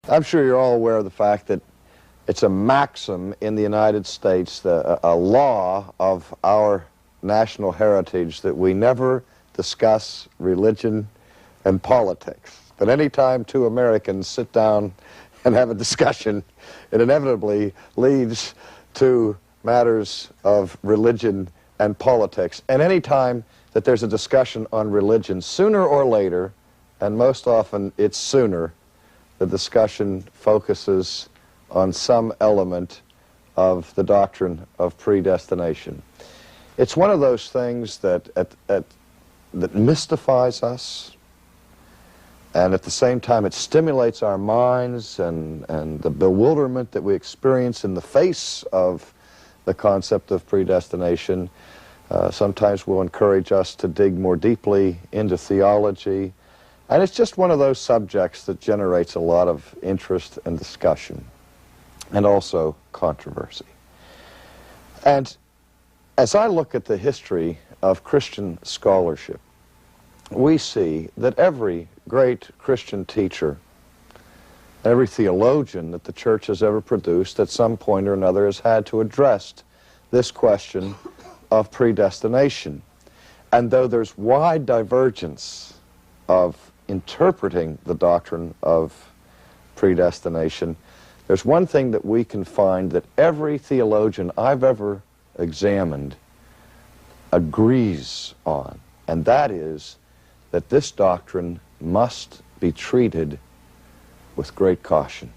I'm sure you're all aware of the fact that it's a maxim in the United States, a law of our national heritage, that we never discuss religion and politics. But any time two Americans sit down and have a discussion, it inevitably leads to matters of religion and politics. And any time that there's a discussion on religion, sooner or later, and most often it's sooner, the discussion focuses on some element of the doctrine of predestination. It's one of those things that mystifies us, and at the same time it stimulates our minds, and the bewilderment that we experience in the face of the concept of predestination sometimes will encourage us to dig more deeply into theology. And it's just one of those subjects that generates a lot of interest and discussion, and also controversy. And as I look at the history of Christian scholarship, we see that every great Christian teacher, every theologian that the church has ever produced, at some point or another has had to address this question of predestination. And though there's wide divergence of interpreting the doctrine of predestination, there's one thing that we can find that every theologian I've ever examined agrees on, and that is that this doctrine must be treated with great caution.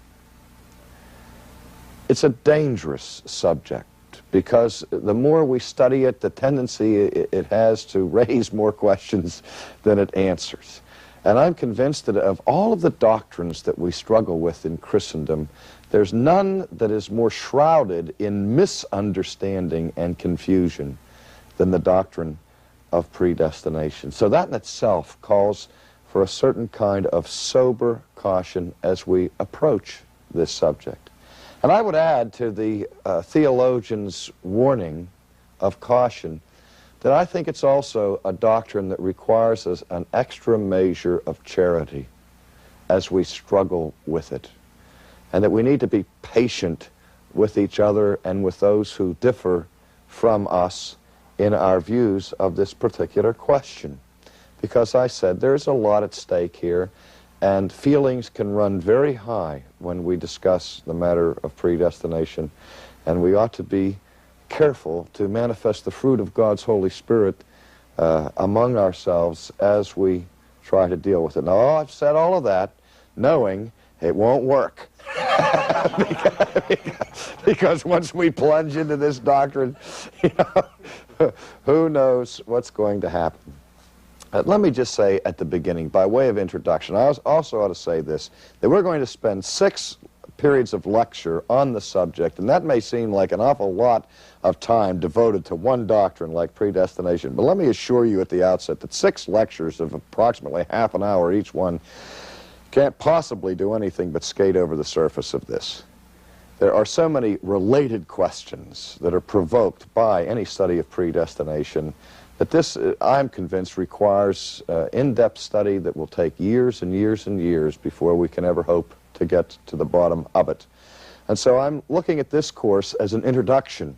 It's a dangerous subject, because the more we study it, the tendency it has to raise more questions than it answers. And I'm convinced that of all of the doctrines that we struggle with in Christendom, there's none that is more shrouded in misunderstanding and confusion than the doctrine of predestination. So that in itself calls for a certain kind of sober caution as we approach this subject. And I would add to the theologian's warning of caution that I think it's also a doctrine that requires us an extra measure of charity as we struggle with it, and that we need to be patient with each other and with those who differ from us in our views of this particular question. Because I said there's a lot at stake here, and feelings can run very high when we discuss the matter of predestination, and we ought to be careful to manifest the fruit of God's Holy Spirit among ourselves as we try to deal with it. Now, I've said all of that knowing it won't work. because once we plunge into this doctrine, who knows what's going to happen. Let me just say at the beginning, by way of introduction, I also ought to say this, that we're going to spend 6 periods of lecture on the subject, and that may seem like an awful lot of time devoted to one doctrine like predestination, but let me assure you at the outset that 6 lectures of approximately half an hour each one can't possibly do anything but skate over the surface of this. There are so many related questions that are provoked by any study of predestination that this, I'm convinced, requires in-depth study that will take years and years and years before we can ever hope to get to the bottom of it. And so I'm looking at this course as an introduction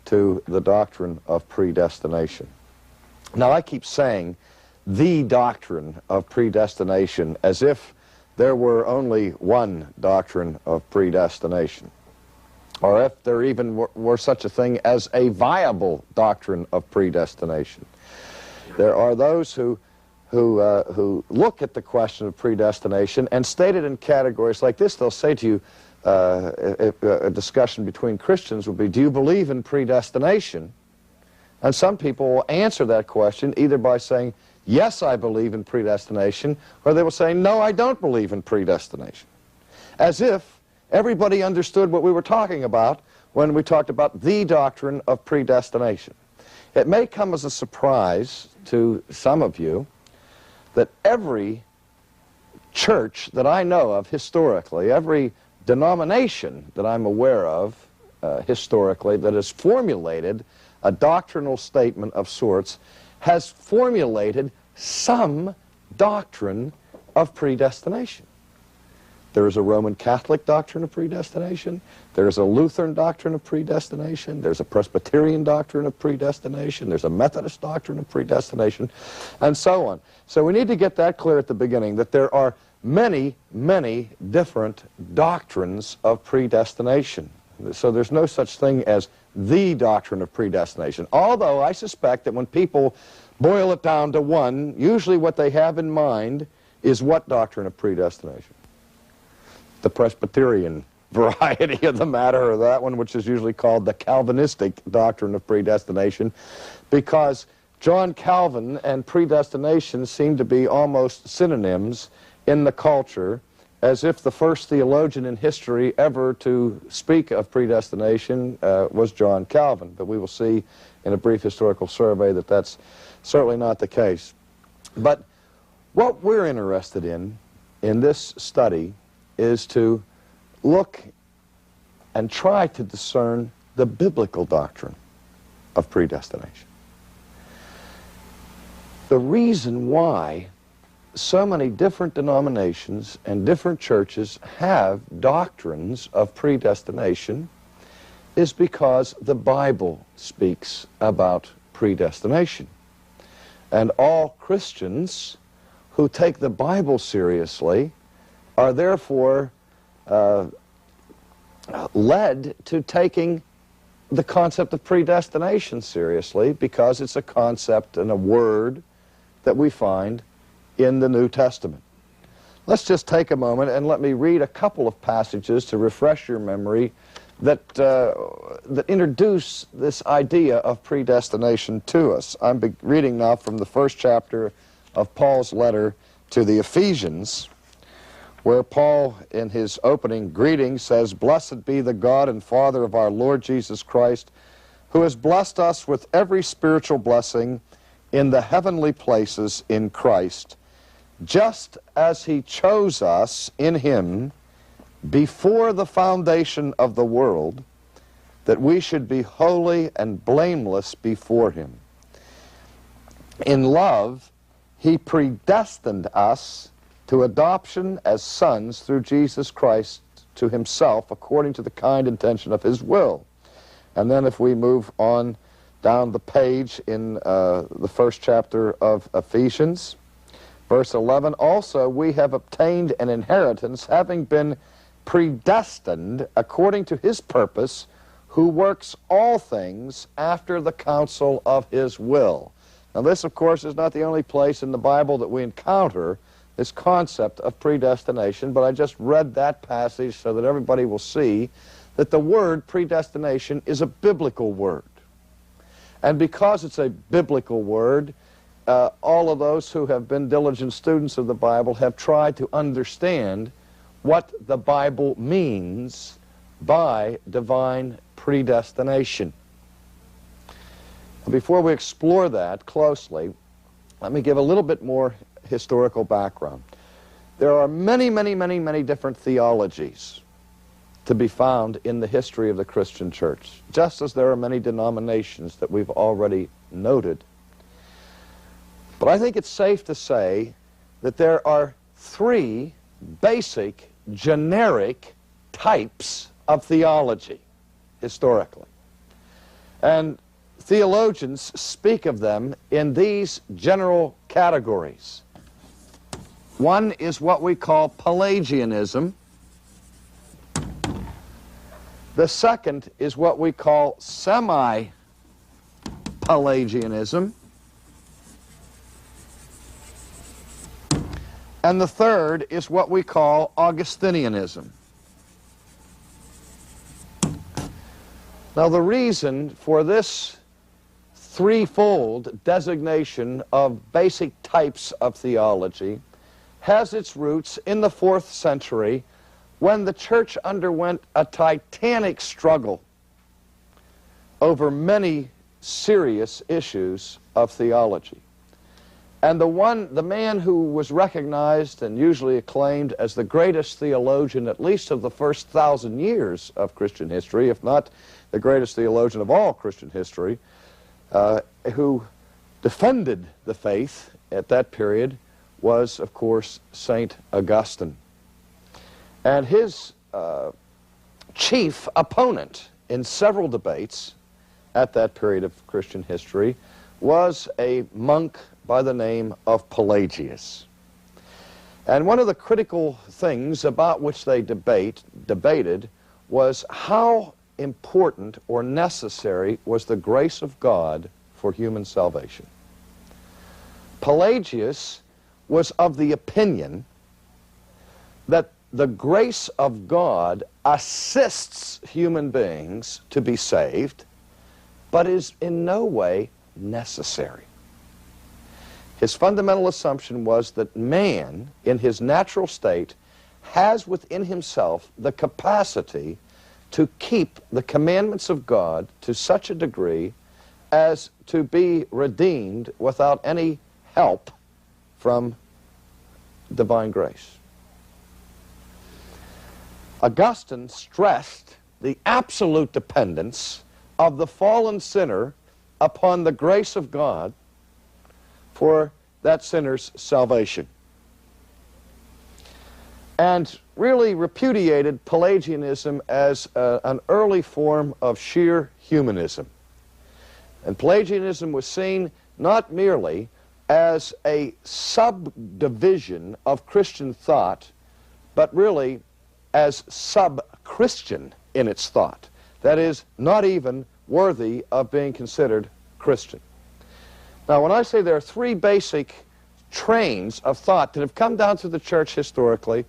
to the doctrine of predestination. Now, I keep saying the doctrine of predestination as if there were only one doctrine of predestination, or if there even were such a thing as a viable doctrine of predestination. There are those who look at the question of predestination and state it in categories like this. They'll say to you, a discussion between Christians would be, do you believe in predestination? And some people will answer that question either by saying, yes, I believe in predestination, or they will say, no, I don't believe in predestination. As if everybody understood what we were talking about when we talked about the doctrine of predestination. It may come as a surprise to some of you that every church that I know of historically, every denomination that I'm aware of historically that has formulated a doctrinal statement of sorts has formulated some doctrine of predestination. There's a Roman Catholic doctrine of predestination. There's a Lutheran doctrine of predestination. There's a Presbyterian doctrine of predestination. There's a Methodist doctrine of predestination, and so on. So we need to get that clear at the beginning, that there are many, many different doctrines of predestination. So there's no such thing as the doctrine of predestination. Although I suspect that when people boil it down to one, usually what they have in mind is what doctrine of predestination? The Presbyterian variety of the matter, or that one which is usually called the Calvinistic doctrine of predestination, because John Calvin and predestination seem to be almost synonyms in the culture, as if the first theologian in history ever to speak of predestination was John Calvin. But we will see in a brief historical survey that that's certainly not the case. But what we're interested in this study is to look and try to discern the biblical doctrine of predestination. The reason why so many different denominations and different churches have doctrines of predestination is because the Bible speaks about predestination. And all Christians who take the Bible seriously are therefore led to taking the concept of predestination seriously, because it's a concept and a word that we find in the New Testament. Let's just take a moment and let me read a couple of passages to refresh your memory that introduce this idea of predestination to us. I'm reading now from the first chapter of Paul's letter to the Ephesians, where Paul, in his opening greeting, says, "Blessed be the God and Father of our Lord Jesus Christ, who has blessed us with every spiritual blessing in the heavenly places in Christ, just as he chose us in him before the foundation of the world, that we should be holy and blameless before him. In love, he predestined us to adoption as sons through Jesus Christ to himself, according to the kind intention of his will." And then if we move on down the page in the first chapter of Ephesians, verse 11, "Also we have obtained an inheritance, having been predestined according to his purpose, who works all things after the counsel of his will." Now this, of course, is not the only place in the Bible that we encounter this concept of predestination, but I just read that passage so that everybody will see that the word predestination is a biblical word. And because it's a biblical word, all of those who have been diligent students of the Bible have tried to understand what the Bible means by divine predestination. Before we explore that closely, let me give a little bit more historical background. There are many, many, many, many different theologies to be found in the history of the Christian church, just as there are many denominations that we've already noted. But I think it's safe to say that there are three basic, generic types of theology historically. And theologians speak of them in these general categories. One is what we call Pelagianism. The second is what we call semi-Pelagianism. And the third is what we call Augustinianism. Now the reason for this threefold designation of basic types of theology has its roots in the 4th century, when the church underwent a titanic struggle over many serious issues of theology. And the man who was recognized and usually acclaimed as the greatest theologian, at least of the first 1,000 years of Christian history, if not the greatest theologian of all Christian history, who defended the faith at that period, was, of course, St. Augustine. And his chief opponent in several debates at that period of Christian history was a monk by the name of Pelagius. And one of the critical things about which they debated was how important or necessary was the grace of God for human salvation. Pelagius was of the opinion that the grace of God assists human beings to be saved, but is in no way necessary. His fundamental assumption was that man, in his natural state, has within himself the capacity to keep the commandments of God to such a degree as to be redeemed without any help from divine grace. Augustine stressed the absolute dependence of the fallen sinner upon the grace of God for that sinner's salvation, and really repudiated Pelagianism as an early form of sheer humanism. And Pelagianism was seen not merely as a subdivision of Christian thought, but really as sub-Christian in its thought. That is, not even worthy of being considered Christian. Now, when I say there are three basic trains of thought that have come down through the church historically,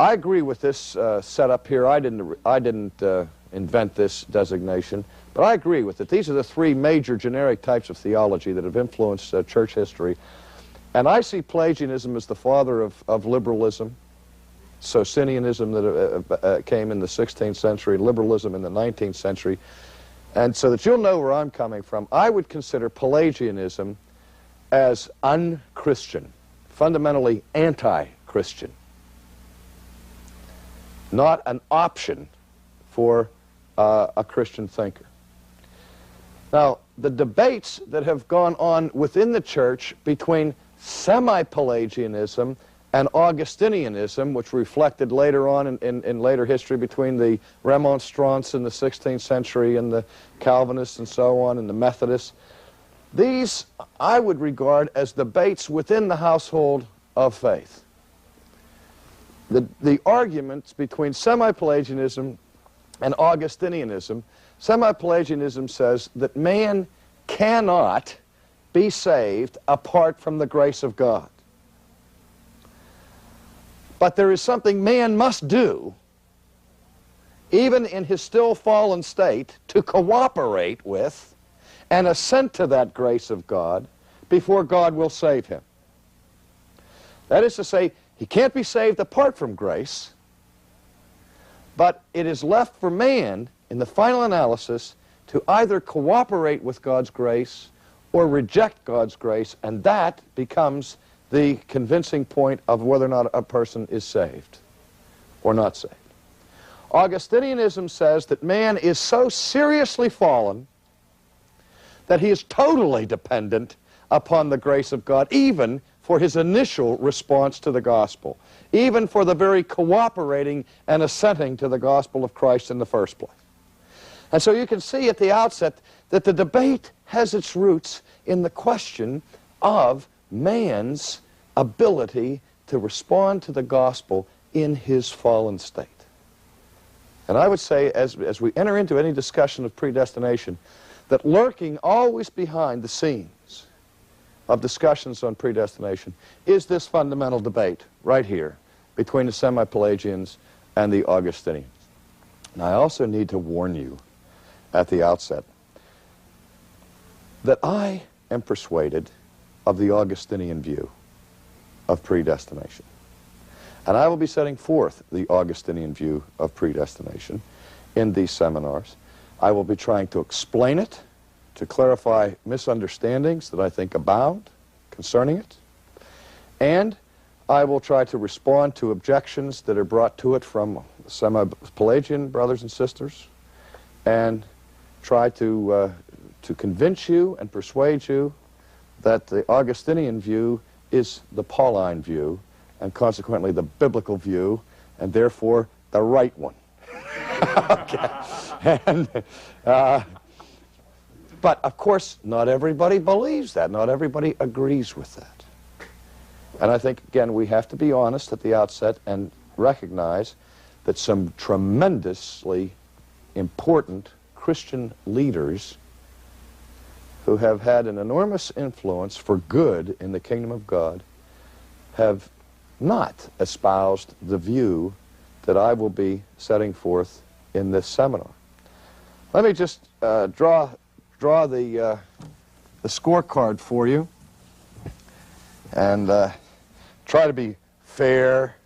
I agree with this setup here. I didn't invent this designation, but I agree with it. These are the three major generic types of theology that have influenced church history. And I see Pelagianism as the father of liberalism, Socinianism that came in the 16th century, liberalism in the 19th century. And so that you'll know where I'm coming from, I would consider Pelagianism as unchristian, fundamentally anti-Christian, not an option for a Christian thinker. Now, the debates that have gone on within the church between semi-Pelagianism and Augustinianism, which reflected later on in later history between the Remonstrants in the 16th century and the Calvinists and so on and the Methodists, these I would regard as debates within the household of faith. The arguments between semi-Pelagianism and Augustinianism, semi-Pelagianism says that man cannot be saved apart from the grace of God. But there is something man must do, even in his still fallen state, to cooperate with and assent to that grace of God before God will save him. That is to say, he can't be saved apart from grace, but it is left for man, in the final analysis, to either cooperate with God's grace or reject God's grace, and that becomes the convincing point of whether or not a person is saved or not saved. Augustinianism says that man is so seriously fallen that he is totally dependent upon the grace of God, even for his initial response to the gospel, even for the very cooperating and assenting to the gospel of Christ in the first place. And so you can see at the outset that the debate has its roots in the question of man's ability to respond to the gospel in his fallen state. And I would say, as we enter into any discussion of predestination, that lurking always behind the scenes of discussions on predestination is this fundamental debate right here between the semi-Pelagians and the Augustinians. And I also need to warn you at the outset that I am persuaded of the Augustinian view of predestination. And I will be setting forth the Augustinian view of predestination in these seminars. I will be trying to explain it, to clarify misunderstandings that I think abound concerning it, and I will try to respond to objections that are brought to it from semi-Pelagian brothers and sisters, and try to convince you and persuade you that the Augustinian view is the Pauline view, and consequently the biblical view, and therefore the right one. Okay. And, but, of course, not everybody believes that. Not everybody agrees with that. And I think, again, we have to be honest at the outset and recognize that some tremendously important Christian leaders who have had an enormous influence for good in the kingdom of God have not espoused the view that I will be setting forth in this seminar. Let me just draw the scorecard for you and try to be fair,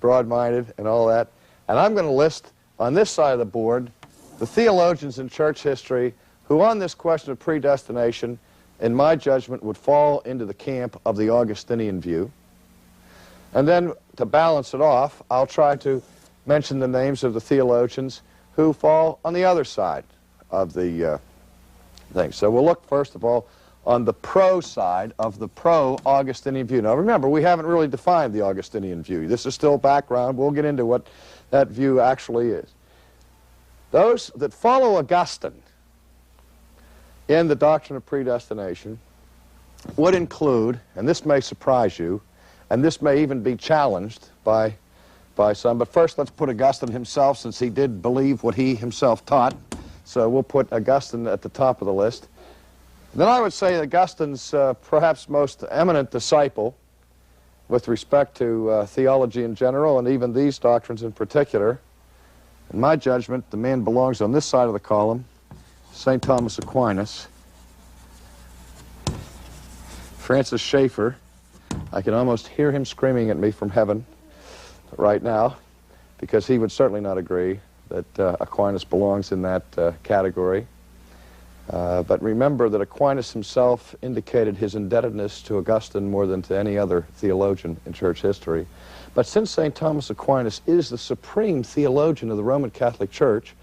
broad-minded, and all that. And I'm going to list on this side of the board the theologians in church history who on this question of predestination, in my judgment, would fall into the camp of the Augustinian view. And then, to balance it off, I'll try to mention the names of the theologians who fall on the other side of the thing. So we'll look, first of all, on the pro side of the pro-Augustinian view. Now, remember, we haven't really defined the Augustinian view. This is still background. We'll get into what that view actually is. Those that follow Augustine in the doctrine of predestination would include, and this may surprise you, and this may even be challenged by some, but first let's put Augustine himself, since he did believe what he himself taught. So we'll put Augustine at the top of the list. Then I would say Augustine's perhaps most eminent disciple with respect to theology in general, and even these doctrines in particular. In my judgment, the man belongs on this side of the column, St. Thomas Aquinas. Francis Schaeffer, I can almost hear him screaming at me from heaven right now, because he would certainly not agree that Aquinas belongs in that category. But remember that Aquinas himself indicated his indebtedness to Augustine more than to any other theologian in church history. But since St. Thomas Aquinas is the supreme theologian of the Roman Catholic Church,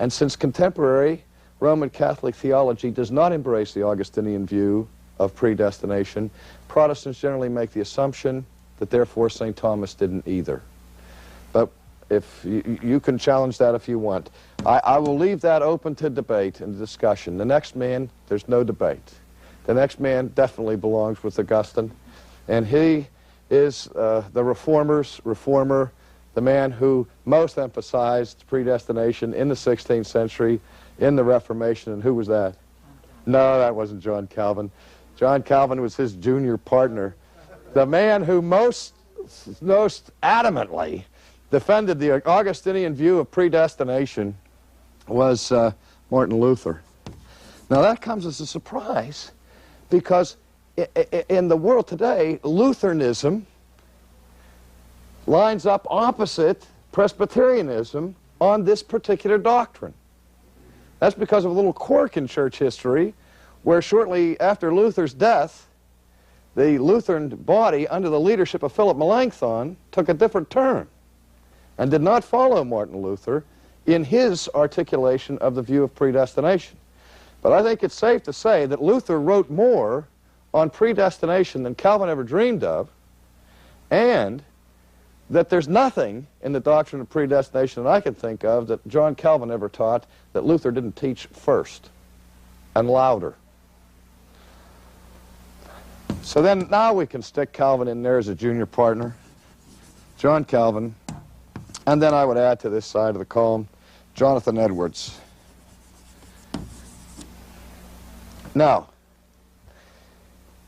and since contemporary Roman Catholic theology does not embrace the Augustinian view of predestination, Protestants generally make the assumption that therefore St. Thomas didn't either. But if you can challenge that if you want. I will leave that open to debate and discussion. The next man, there's no debate. The next man definitely belongs with Augustine, and he is the Reformer's reformer, the man who most emphasized predestination in the 16th century, in the Reformation. And who was that? No, that wasn't John Calvin. John Calvin was his junior partner. The man who most adamantly defended the Augustinian view of predestination was Martin Luther. Now that comes as a surprise, because in the world today, Lutheranism lines up opposite Presbyterianism on this particular doctrine. That's because of a little quirk in church history, where shortly after Luther's death, the Lutheran body under the leadership of Philip Melanchthon took a different turn and did not follow Martin Luther in his articulation of the view of predestination. But I think it's safe to say that Luther wrote more on predestination than Calvin ever dreamed of, and that there's nothing in the doctrine of predestination that I can think of that John Calvin ever taught that Luther didn't teach first and louder. So then now we can stick Calvin in there as a junior partner, John Calvin, and then I would add to this side of the column Jonathan Edwards. Now,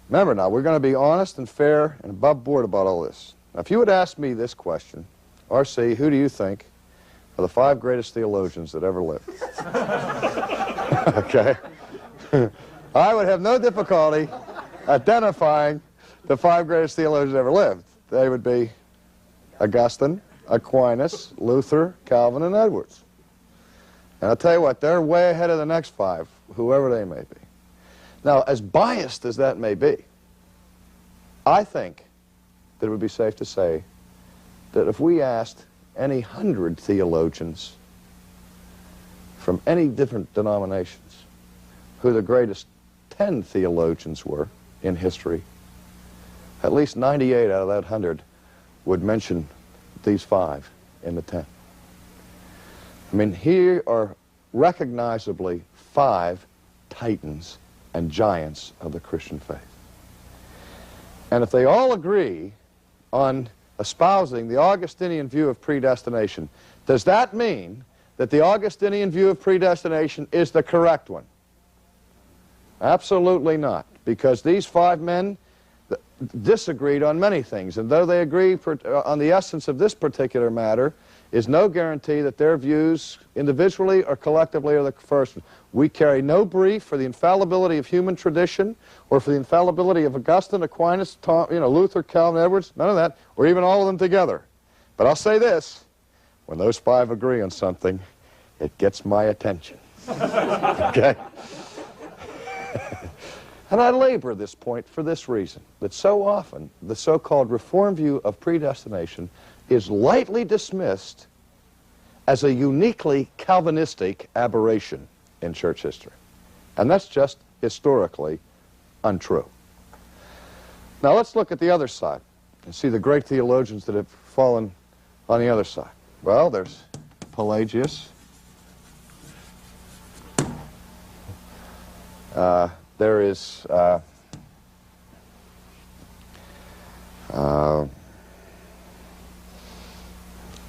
remember now, we're going to be honest and fair and above board about all this. Now, if you would ask me this question, R.C., who do you think are the 5 greatest theologians that ever lived? Okay? I would have no difficulty identifying the 5 greatest theologians that ever lived. They would be Augustine, Aquinas, Luther, Calvin, and Edwards. And I'll tell you what, they're way ahead of the next 5, whoever they may be. Now, as biased as that may be, I think that it would be safe to say that if we asked any 100 theologians from any different denominations who the greatest 10 theologians were in history, at least 98 out of that 100 would mention these 5 in the 10. I mean, here are recognizably 5 titans and giants of the Christian faith. And if they all agree on espousing the Augustinian view of predestination, does that mean that the Augustinian view of predestination is the correct one? Absolutely not, because these 5 men disagreed on many things, and though they agree on the essence of this particular matter, is no guarantee that their views individually or collectively are the first one. We carry no brief for the infallibility of human tradition or for the infallibility of Augustine, Aquinas, Luther, Calvin, Edwards, none of that, or even all of them together. But I'll say this, when those 5 agree on something, it gets my attention. Okay? And I labor this point for this reason, that so often the so-called Reformed view of predestination is lightly dismissed as a uniquely Calvinistic aberration in church history. And that's just historically untrue. Now let's look at the other side and see the great theologians that have fallen on the other side. Well, there's Pelagius. There is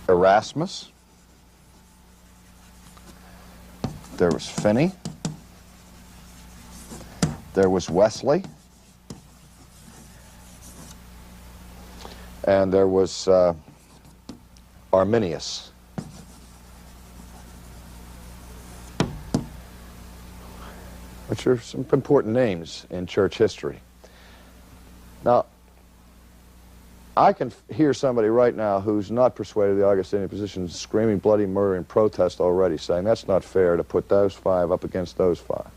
Erasmus. There was Finney. There was Wesley. And there was Arminius. Which are some important names in church history. Now, I can hear somebody right now who's not persuaded of the Augustinian position screaming bloody murder in protest already, saying that's not fair to put those 5 up against those 5.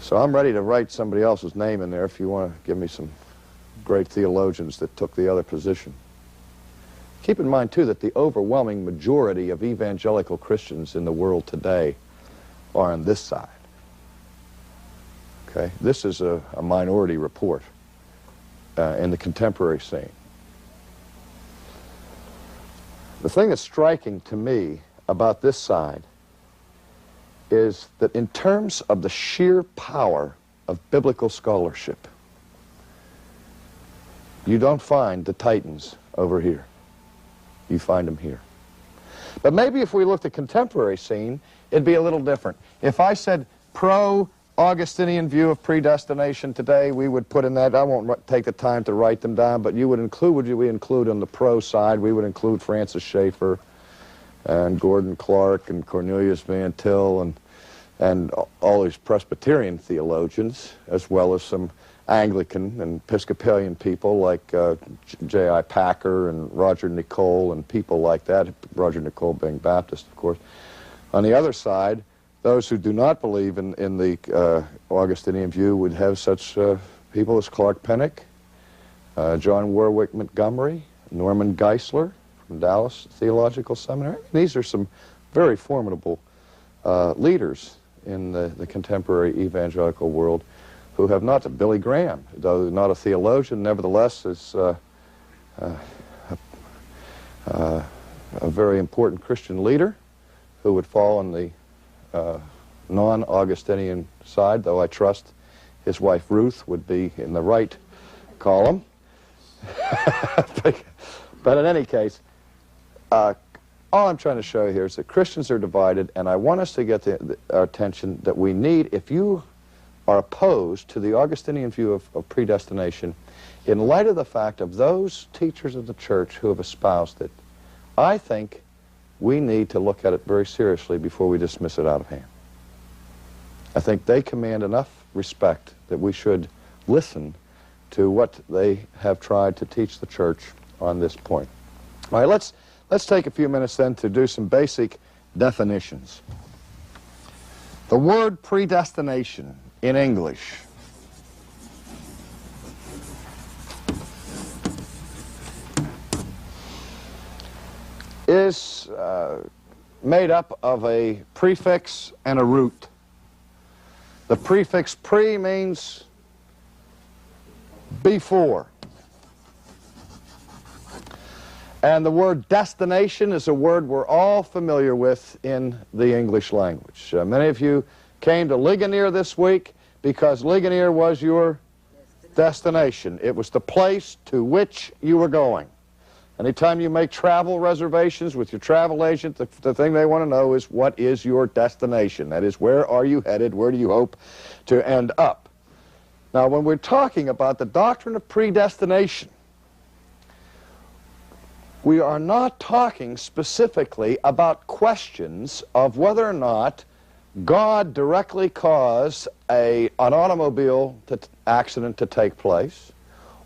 So I'm ready to write somebody else's name in there if you want to give me some great theologians that took the other position. Keep in mind, too, that the overwhelming majority of evangelical Christians in the world today are on this side. Okay? This is a minority report in the contemporary scene. The thing that's striking to me about this side is that in terms of the sheer power of biblical scholarship, you don't find the titans over here. You find them here. But maybe if we looked at contemporary scene, it'd be a little different. If I said pro-Augustinian view of predestination today, we would put in that, I won't take the time to write them down, but you would include, we include on the pro side, we would include Francis Schaeffer and Gordon Clark and Cornelius Van Til and all these Presbyterian theologians, as well as some Anglican and Episcopalian people like J.I. Packer and Roger Nicole and people like that, Roger Nicole being Baptist, of course. On the other side, those who do not believe in the Augustinian view would have such people as Clark Pennock, John Warwick Montgomery, Norman Geisler from Dallas Theological Seminary. These are some very formidable leaders in the contemporary evangelical world who have not, Billy Graham, though not a theologian, nevertheless is a very important Christian leader who would fall on the non-Augustinian side, though I trust his wife Ruth would be in the right column. But in any case, all I'm trying to show here is that Christians are divided, and I want us to get our attention that we need, if you are opposed to the Augustinian view of predestination, in light of the fact of those teachers of the church who have espoused it, I think we need to look at it very seriously before we dismiss it out of hand. I think they command enough respect that we should listen to what they have tried to teach the church on this point. All right, let's take a few minutes then to do some basic definitions. The word predestination in English is made up of a prefix and a root. The prefix pre means before. And the word destination is a word we're all familiar with in the English language. Many of you came to Ligonier this week because Ligonier was your destination. It was the place to which you were going. Anytime you make travel reservations with your travel agent, the thing they want to know is, what is your destination? That is, where are you headed? Where do you hope to end up? Now, when we're talking about the doctrine of predestination, we are not talking specifically about questions of whether or not God directly caused an automobile accident to take place,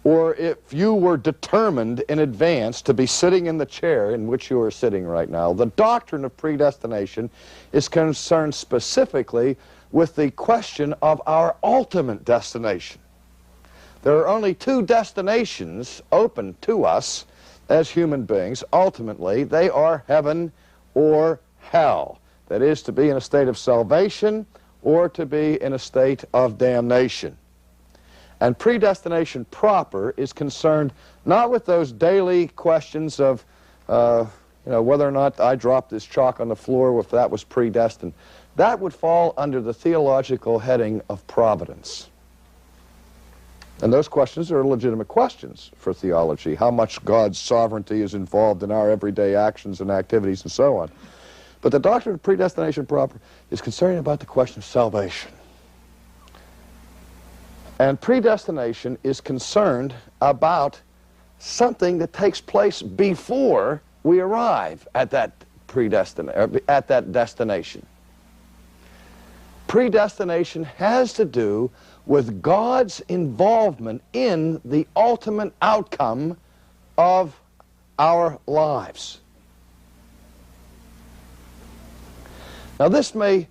or if you were determined in advance to be sitting in the chair in which you are sitting right now. The doctrine of predestination is concerned specifically with the question of our ultimate destination. There are only two destinations open to us as human beings. Ultimately, they are heaven or hell. That is, to be in a state of salvation or to be in a state of damnation. And predestination proper is concerned not with those daily questions of whether or not I dropped this chalk on the floor, if that was predestined. That would fall under the theological heading of providence. And those questions are legitimate questions for theology. How much God's sovereignty is involved in our everyday actions and activities and so on. But the doctrine of predestination proper is concerned about the question of salvation. And predestination is concerned about something that takes place before we arrive at that destination. Predestination has to do with God's involvement in the ultimate outcome of our lives. Now this may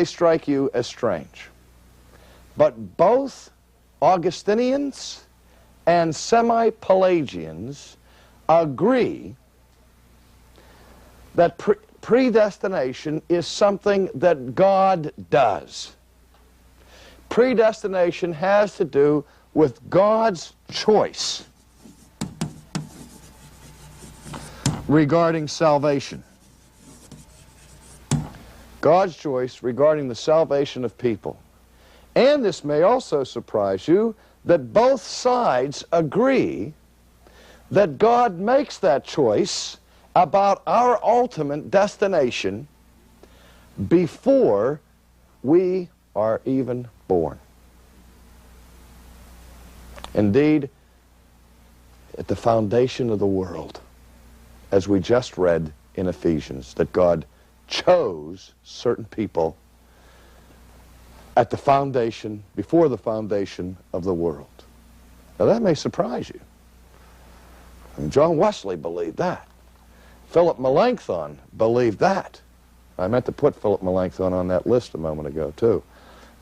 strike you as strange, but both Augustinians and semi-Pelagians agree that predestination is something that God does. Predestination has to do with God's choice regarding salvation. God's choice regarding the salvation of people. And this may also surprise you that both sides agree that God makes that choice about our ultimate destination before we are even born. Indeed, at the foundation of the world, as we just read in Ephesians, that God chose certain people at the foundation, before the foundation of the world. Now that may surprise you. I mean, John Wesley believed that. Philip Melanchthon believed that. I meant to put Philip Melanchthon on that list a moment ago too,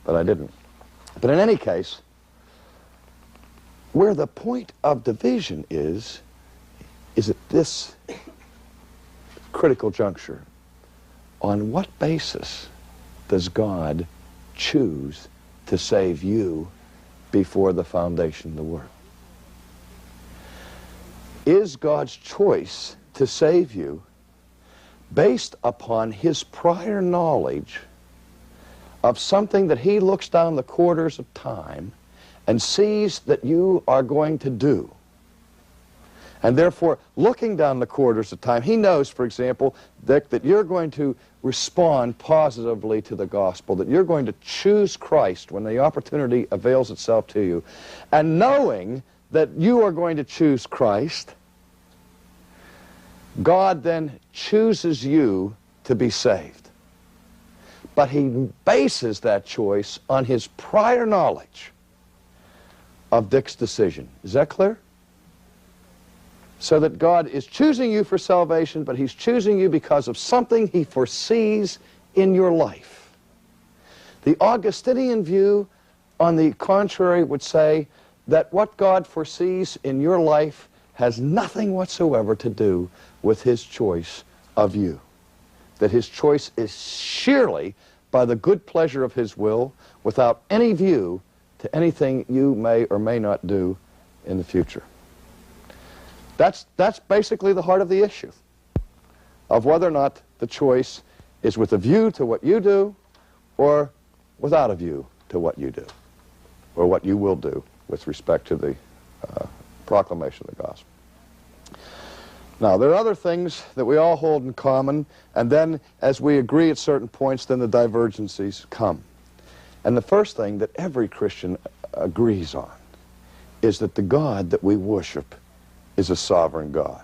but I didn't. But in any case, where the point of division is at this critical juncture. On what basis does God choose to save you before the foundation of the world? Is God's choice to save you based upon his prior knowledge of something that he looks down the corridors of time and sees that you are going to do? And therefore, looking down the corridors of time, he knows, for example, that you're going to respond positively to the gospel, that you're going to choose Christ when the opportunity avails itself to you. And knowing that you are going to choose Christ, God then chooses you to be saved. But he bases that choice on his prior knowledge of Dick's decision. Is that clear? So that God is choosing you for salvation, but he's choosing you because of something he foresees in your life. The Augustinian view, on the contrary, would say that what God foresees in your life has nothing whatsoever to do with his choice of you. That his choice is sheerly by the good pleasure of his will, without any view to anything you may or may not do in the future. That's basically the heart of the issue, of whether or not the choice is with a view to what you do or without a view to what you do, or what you will do with respect to the proclamation of the gospel. Now, there are other things that we all hold in common, and then as we agree at certain points, then the divergencies come. And the first thing that every Christian agrees on is that the God that we worship is a sovereign God.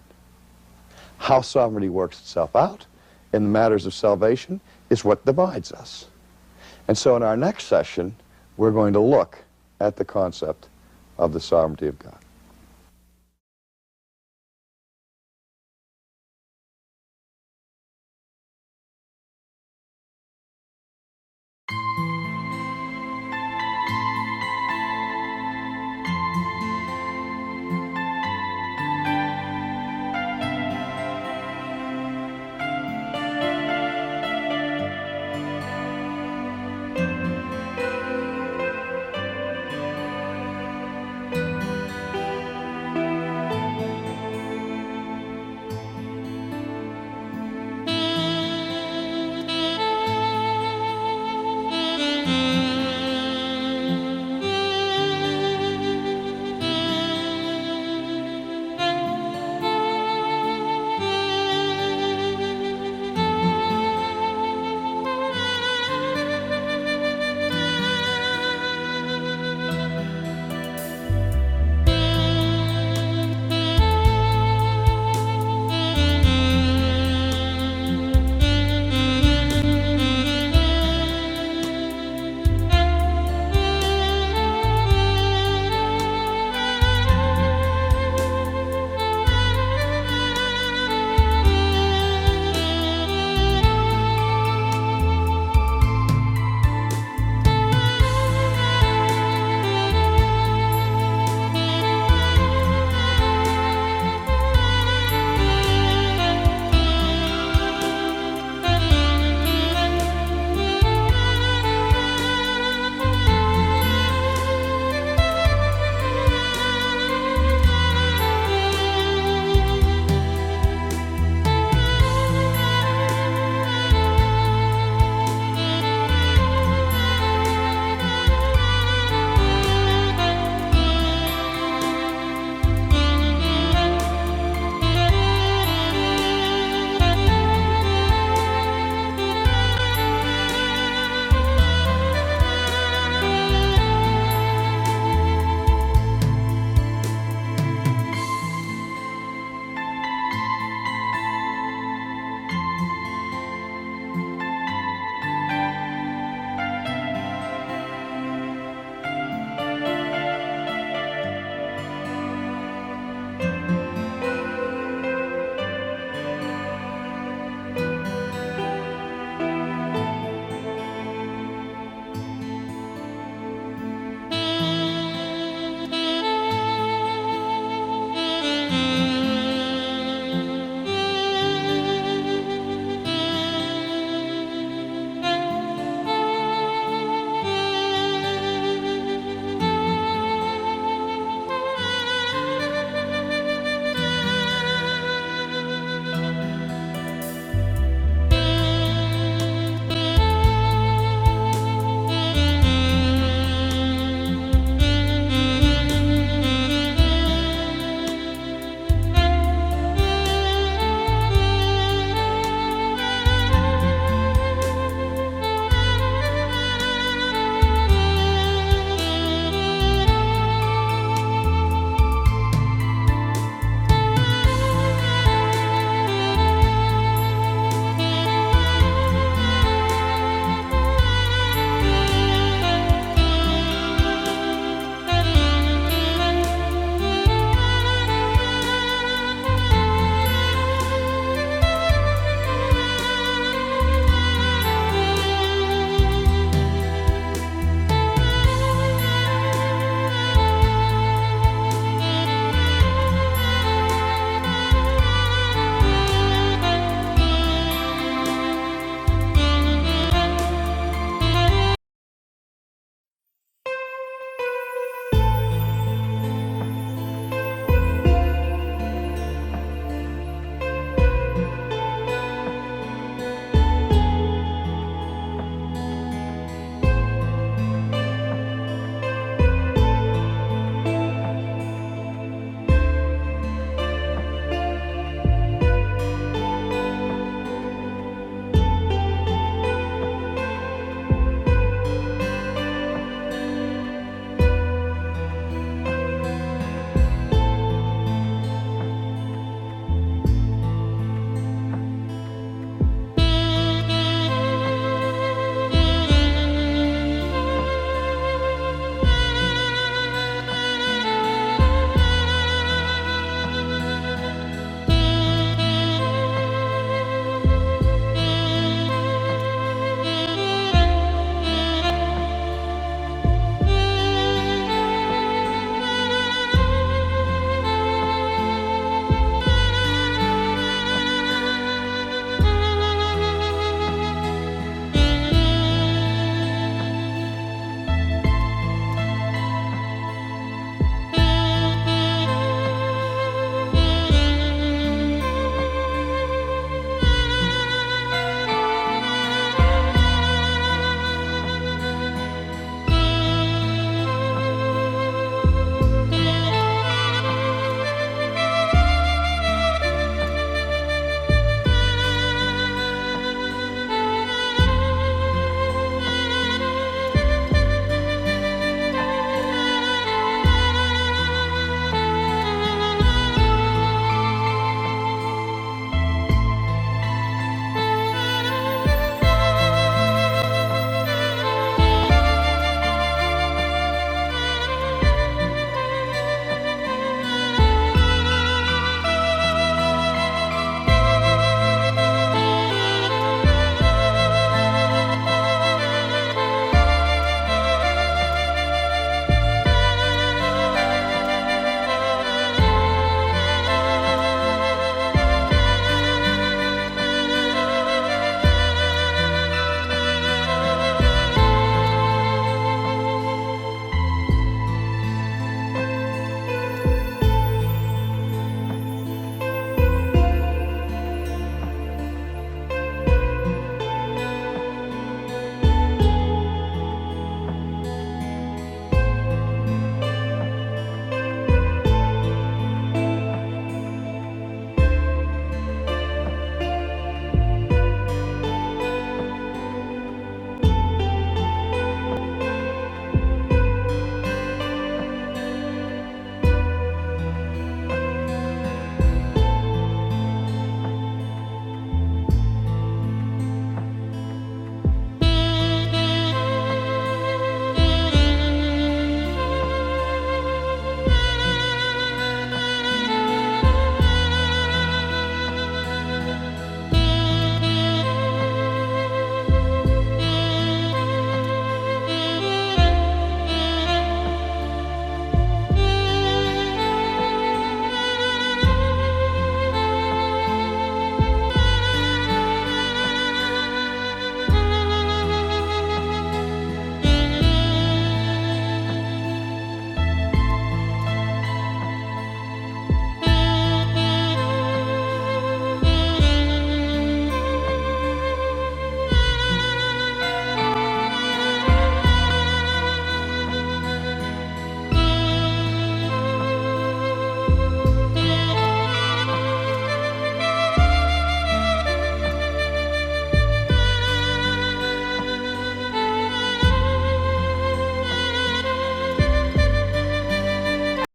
How sovereignty works itself out in the matters of salvation is what divides us. And so in our next session, we're going to look at the concept of the sovereignty of God.